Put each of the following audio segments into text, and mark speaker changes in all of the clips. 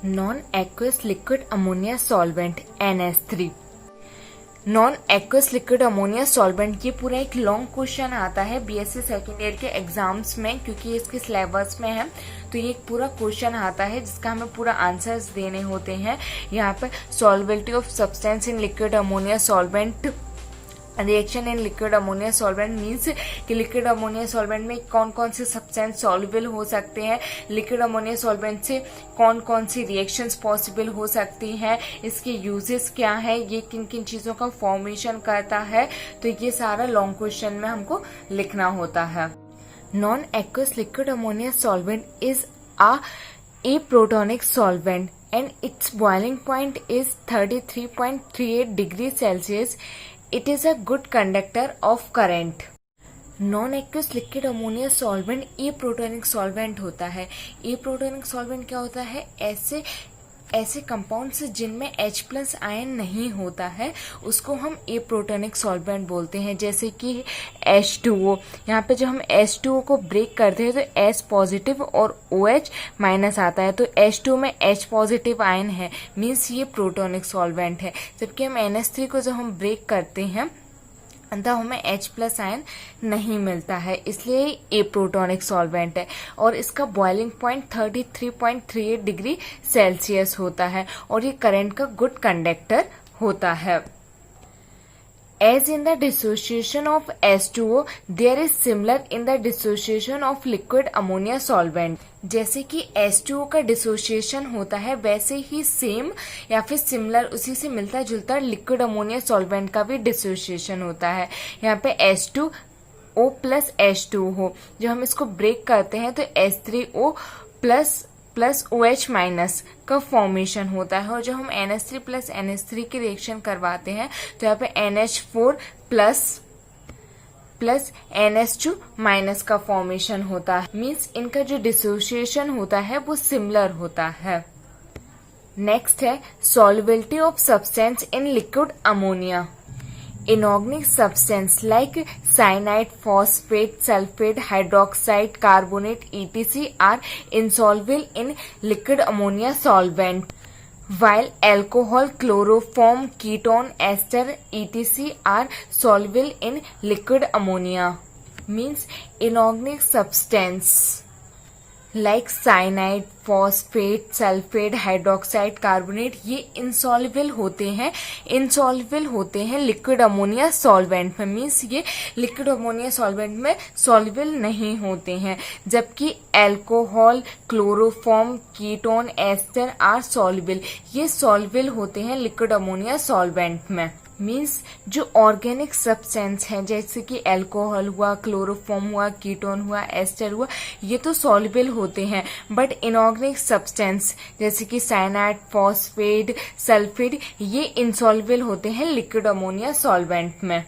Speaker 1: Non aqueous liquid ammonia solvent NH3। Non aqueous liquid ammonia solvent, ये पूरा एक long question आता है बीएससी सेकेंड ईयर के एग्जाम्स में, क्योंकि इसके सिलेबस में है। तो ये एक पूरा क्वेश्चन आता है जिसका हमें पूरा आंसर्स देने होते हैं। यहाँ पे solubility of substance in liquid ammonia solvent, reaction in liquid ammonia solvent means कि लिक्विड अमोनिया सॉल्वेंट में कौन कौन से सब्सटेंस सॉल्युबल हो सकते हैं, लिक्विड अमोनिया सॉल्वेंट से कौन कौन सी रिएक्शंस पॉसिबल हो सकती हैं, इसके यूजेस क्या है, ये किन किन चीज़ों का फॉर्मेशन करता है। तो ये सारा लॉन्ग क्वेश्चन में हमको लिखना होता है। Non aqueous liquid ammonia solvent is a aprotonic solvent and its boiling point is 33.38 degrees Celsius. It is a good conductor of current. Non aqueous liquid ammonia solvent aprotonic solvent होता है। एप्रोटोनिक solvent क्या होता है? ऐसे compounds जिनमें H+ ion नहीं होता है उसको हम एप्रोटोनिक सॉल्वेंट बोलते हैं। जैसे कि H2O, यहाँ पे जो हम H2O को ब्रेक करते हैं तो H पॉजिटिव और OH- आता है, तो H2 में H पॉजिटिव आयन है, मीन्स ये प्रोटोनिक सॉल्वेंट है। जबकि हम NH3 को जब हम ब्रेक करते हैं तब हमें H+ आयन नहीं मिलता है, इसलिए ये प्रोटोनिक सॉल्वेंट है। और इसका बॉइलिंग पॉइंट 33.38 डिग्री सेल्सियस होता है और ये करंट का गुड कंडक्टर होता है। As in the dissociation of H2O, there is similar in the dissociation of liquid ammonia solvent. जैसे कि H2O का डिसोसिएशन होता है वैसे ही सेम या फिर सिमिलर, उसी से मिलता जुलता लिक्विड अमोनिया सॉल्वेंट का भी डिसोसिएशन होता है। यहाँ पे H2O प्लस H2O हो, जब हम इसको ब्रेक करते हैं तो H3O प्लस OH- का फॉर्मेशन होता है। और जब हम NH3 प्लस NH3 की रिएक्शन करवाते हैं तो यहाँ पे NH4 प्लस NH2- का फॉर्मेशन होता है, मीन्स इनका जो डिसोसिएशन होता है वो सिमिलर होता है। नेक्स्ट है solubility of substance in liquid ammonia. Inorganic substance like cyanide, phosphate, sulfate, hydroxide, carbonate, etc. are insoluble in liquid ammonia solvent, while alcohol, chloroform, ketone, ester, etc. are soluble in liquid ammonia. Means inorganic substance like cyanide, phosphate, sulphate, hydroxide, carbonate, ये insoluble होते हैं liquid ammonia solvent में, means ये liquid ammonia solvent में soluble नहीं होते हैं। जबकि alcohol, chloroform, ketone, ester are soluble, ये सॉल्युबल होते हैं लिक्विड अमोनिया सॉल्वेंट में। मीन्स जो ऑर्गेनिक सब्सटेंस हैं जैसे कि अल्कोहल हुआ, क्लोरोफॉर्म हुआ, कीटोन हुआ, एस्टर हुआ, ये तो सॉल्युबल होते हैं, बट इनऑर्गेनिक सब्सटेंस जैसे कि साइनाइड, फॉस्फेट, सल्फेट, ये इनसॉल्युबल होते हैं लिक्विड अमोनिया सॉल्वेंट में।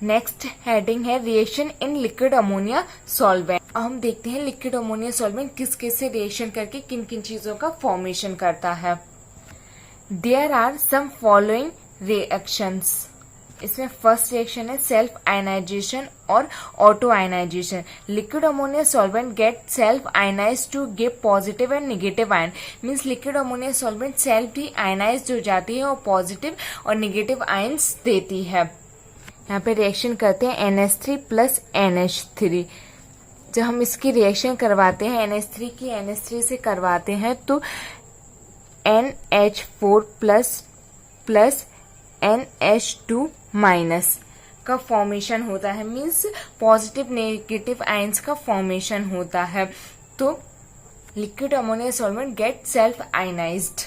Speaker 1: नेक्स्ट हेडिंग है reaction in liquid ammonia solvent. हम देखते हैं लिक्विड अमोनिया सॉल्वेंट किस किस से रिएक्शन करके किन किन चीजों का फॉर्मेशन करता है। There are some following reactions. इसमें फर्स्ट रिएक्शन है सेल्फ आयनाइजेशन और auto ionisation. Liquid ammonia solvent get self ionise to give positive and negative ion, means liquid ammonia solvent self ही आयनाइज हो जाती है और पॉजिटिव और नेगेटिव आयन्स देती है। यहाँ पे रिएक्शन करते हैं NH3 प्लस NH3। जब हम इसकी रिएक्शन करवाते हैं NH3 की NH3 से करवाते हैं तो NH4 प्लस NH2- का फॉर्मेशन होता है, मीन्स पॉजिटिव नेगेटिव आयंस का फॉर्मेशन होता है। तो liquid ammonia solvent get self ionised.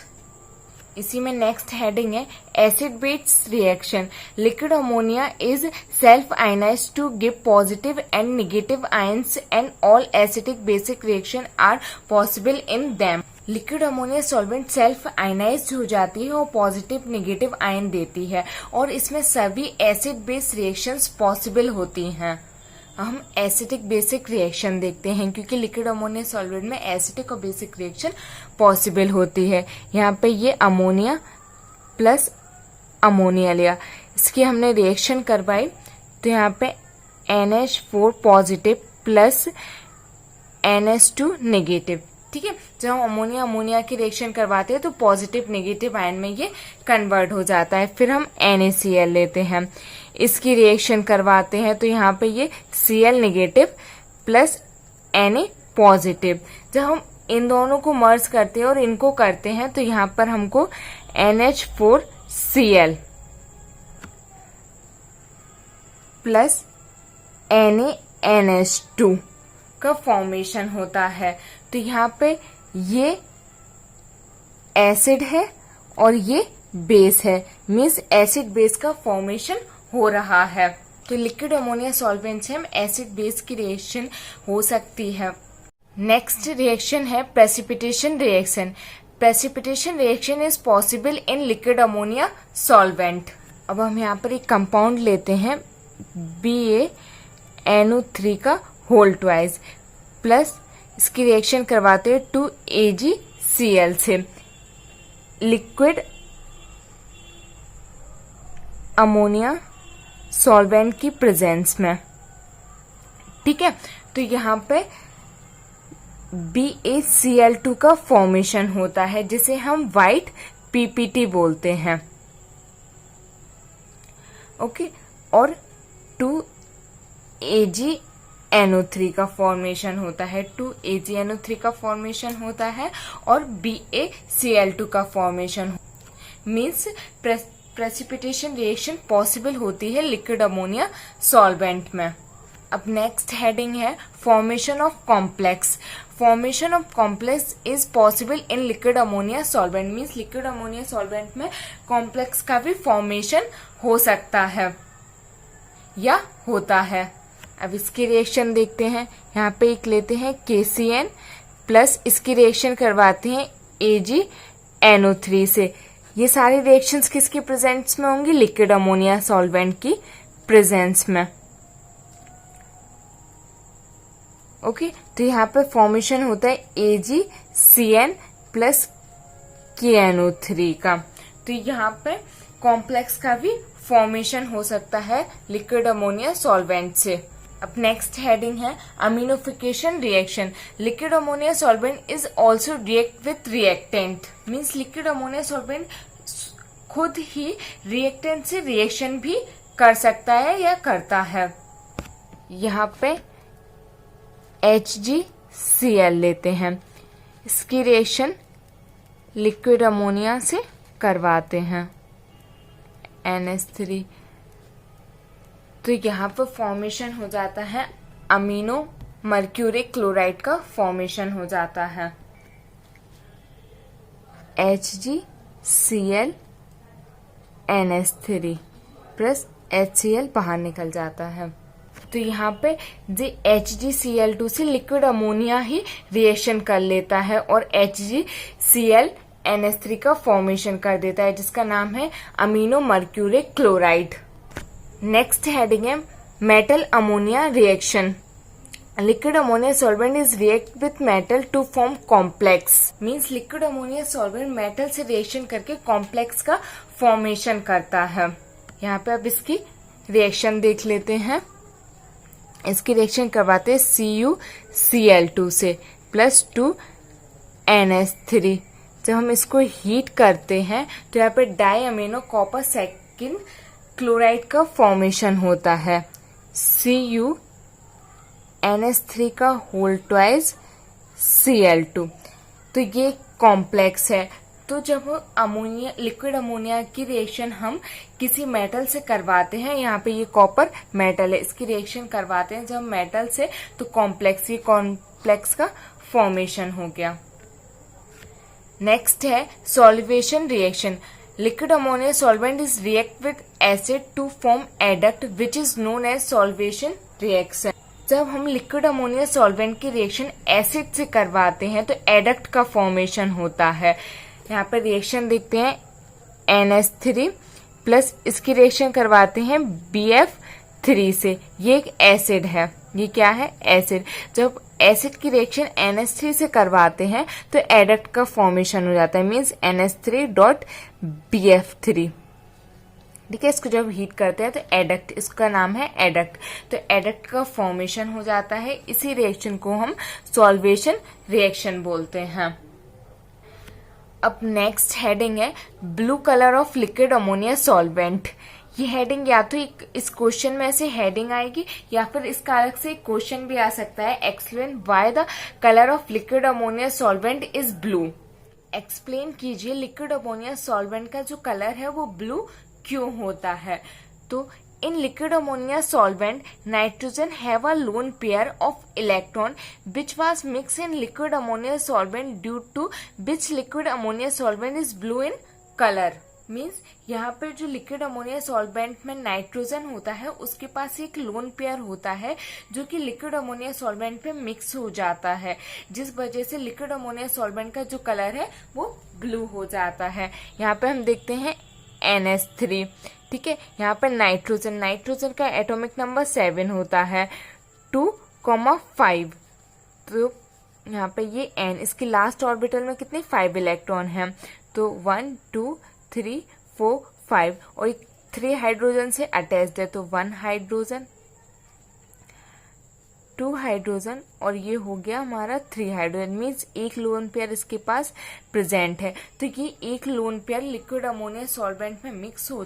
Speaker 1: इसी में नेक्स्ट हेडिंग है acid base reaction. Liquid ammonia is self ionised to give positive and negative ions and all acidic basic reaction are possible in them. Liquid ammonia solvent self ionised हो जाती है और positive negative ion देती है और इसमें सभी acid base reactions possible होती हैं। हम एसिडिक बेसिक रिएक्शन देखते हैं क्योंकि लिक्विड अमोनिया सॉल्वेंट में एसिडिक और बेसिक रिएक्शन पॉसिबल होती है। यहाँ पे ये अमोनिया प्लस अमोनिया लिया, इसकी हमने रिएक्शन करवाई तो यहाँ पे NH4 positive plus NH2 negative, ठीक है। जब हम अमोनिया अमोनिया की रिएक्शन करवाते हैं तो पॉजिटिव नेगेटिव आयन में ये कन्वर्ट हो जाता है। फिर हम NaCl लेते हैं, इसकी रिएक्शन करवाते हैं तो यहाँ पे ये Cl negative plus Na positive. जब हम इन दोनों को मर्ज करते हैं और इनको करते हैं तो यहाँ पर हमको NH4Cl प्लस NaNH2 का फॉर्मेशन होता है। तो यहाँ पे ये एसिड है और ये बेस है, मीन्स एसिड बेस का फॉर्मेशन हो रहा है। तो लिक्विड अमोनिया सॉल्वेंट से हम एसिड बेस की रिएक्शन हो सकती है। नेक्स्ट रिएक्शन है precipitation reaction. Precipitation reaction is possible in liquid ammonia solvent. अब हम यहाँ पर एक कंपाउंड लेते हैं BaNO3 का होल ट्वाइस प्लस इसकी रिएक्शन करवाते हैं 2AgCl से लिक्विड अमोनिया सॉल्वेंट की प्रेजेंस में। ठीक है, तो यहाँ पे BaCl2 का फॉर्मेशन होता है जिसे हम व्हाइट PPT बोलते हैं। ओके, और 2AgNO3 का फॉर्मेशन होता है, 2AgNO3 का फॉर्मेशन होता है और BaCl2 का formation means precipitation reaction possible होती है लिक्विड अमोनिया सॉल्वेंट में। अब नेक्स्ट हेडिंग है formation of complex. Formation of complex is possible in liquid ammonia solvent, means liquid ammonia solvent में कॉम्प्लेक्स का भी फॉर्मेशन हो सकता है या होता है। अब इसकी रिएक्शन देखते हैं। यहाँ पे एक लेते हैं KCN प्लस इसकी रिएक्शन करवाते हैं AgNO3 से। ये सारी रिएक्शंस किसके प्रेजेंस में होंगी? लिक्विड अमोनिया सॉल्वेंट की प्रेजेंस में। ओके, तो यहाँ पे फॉर्मेशन होता है AgCN प्लस KNO3 का। तो यहाँ पे कॉम्प्लेक्स का भी फॉर्मेशन हो सकता है लिक्विड अमोनिया सॉल्वेंट से। अब नेक्स्ट हेडिंग है ammonification reaction. Liquid ammonia solvent is also react with reactant, means liquid ammonia solvent खुद ही रिएक्टेंट से रिएक्शन भी कर सकता है या करता है। यहाँ पे HgCl लेते हैं, इसकी रिएक्शन लिक्विड अमोनिया से करवाते हैं NH3। तो यहाँ पर फॉर्मेशन हो जाता है अमीनो मर्क्यूरिक क्लोराइड का फॉर्मेशन हो जाता है। HgCl NH3 प्लस HCl बाहर निकल जाता है। तो यहाँ पे HgCl2 से लिक्विड अमोनिया ही रिएक्शन कर लेता है और HgCl NH3 का फॉर्मेशन कर देता है जिसका नाम है amino mercuric chloride. Next heading है metal ammonia reaction. Liquid ammonia solvent is react with metal to form complex, means liquid ammonia solvent metal से रिएक्शन करके कॉम्प्लेक्स का फॉर्मेशन करता है। यहाँ पे अब इसकी रिएक्शन देख लेते हैं। इसकी रिएक्शन करवाते हैं CuCl2 से प्लस 2NH3। जब हम इसको हीट करते हैं तो यहाँ पे diamino copper second chloride का फॉर्मेशन होता है CuNH3 का होल ट्वाइस Cl2। तो ये कॉम्प्लेक्स है। तो जब अमोनिया लिक्विड अमोनिया की रिएक्शन हम किसी मेटल से करवाते हैं, यहाँ पे ये कॉपर मेटल है, इसकी रिएक्शन करवाते हैं जब मेटल से, तो कॉम्प्लेक्स, ये कॉम्प्लेक्स का फॉर्मेशन हो गया। नेक्स्ट है solvation reaction. Liquid ammonia solvent is react with acid to form adduct which is known as solvation reaction. जब हम लिक्विड अमोनिया सॉल्वेंट की रिएक्शन एसिड से करवाते हैं तो एडक्ट का फॉर्मेशन होता है। यहाँ पर रिएक्शन देखते हैं NH3 प्लस इसकी रिएक्शन करवाते हैं BF3 से। ये एक एसिड है, ये क्या है? एसिड। जब एसिड की रिएक्शन NH3 से करवाते हैं तो एडक्ट का फॉर्मेशन हो जाता है, मीन्स NH3.BF3। ठीक है, इसको जब हीट करते हैं तो एडक्ट, इसका नाम है एडक्ट। तो एडक्ट का फॉर्मेशन हो जाता है। इसी रिएक्शन को हम सॉल्वेशन रिएक्शन बोलते हैं। अब नेक्स्ट हेडिंग है blue colour of liquid ammonia solvent. ये हेडिंग या तो इस क्वेश्चन में से हेडिंग आएगी या फिर इसका अलग से एक क्वेश्चन भी आ सकता है, explain why the colour of liquid ammonia solvent is blue. Explain कीजिए लिक्विड अमोनिया सॉल्वेंट का जो कलर है वो ब्लू क्यों होता है। तो in liquid ammonia solvent nitrogen have a lone pair of electron which was mixed in liquid ammonia solvent due to which liquid ammonia solvent is blue in color। Means यहाँ पर जो liquid ammonia solvent में nitrogen होता है उसके पास एक lone pair होता है जो कि लिक्विड अमोनिया सॉल्वेंट पे मिक्स हो जाता है, जिस वजह से लिक्विड अमोनिया सॉल्वेंट का जो कलर है वो ब्लू हो जाता है। यहाँ पे हम देखते हैं NH3, ठीक है। यहाँ पर नाइट्रोजन का एटॉमिक नंबर 7 होता है 2,5। तो यहाँ पे ये N, इसकी लास्ट ऑर्बिटल में कितने 5 इलेक्ट्रॉन हैं, तो 1 2 3 4 5 और 3 हाइड्रोजन से अटैच्ड है, तो 1 हाइड्रोजन 2 हाइड्रोजन और ये हो गया हमारा 3 हाइड्रोजन। मीन्स एक लोन पेयर इसके पास प्रेजेंट है। तो ये एक lone pair liquid ammonia solvent में मिक्स हो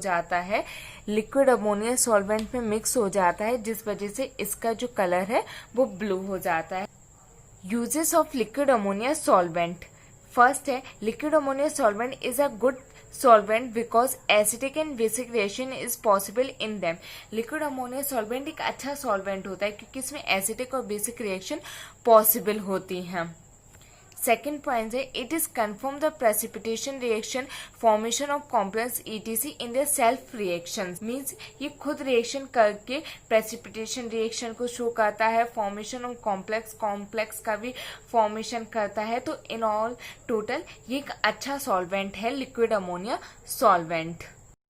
Speaker 1: जाता है, जिस वजह से इसका जो कलर है वो ब्लू हो जाता है। Uses of liquid ammonia solvent. First है liquid ammonia solvent is a good solvent because acidic and basic reaction is possible in them। Liquid ammonia solvent एक अच्छा सॉल्वेंट होता है क्योंकि इसमें एसिडिक और बेसिक रिएक्शन पॉसिबल होती हैं। सेकेंड पॉइंट है it is confirm the precipitation reaction formation of complex ETC in the self reaction. Means ये खुद रिएक्शन करके प्रेसिपिटेशन रिएक्शन को शो करता है, फॉर्मेशन ऑफ कॉम्प्लेक्स का भी फॉर्मेशन करता है। तो इन ऑल टोटल ये एक अच्छा सॉल्वेंट है लिक्विड अमोनिया सॉल्वेंट।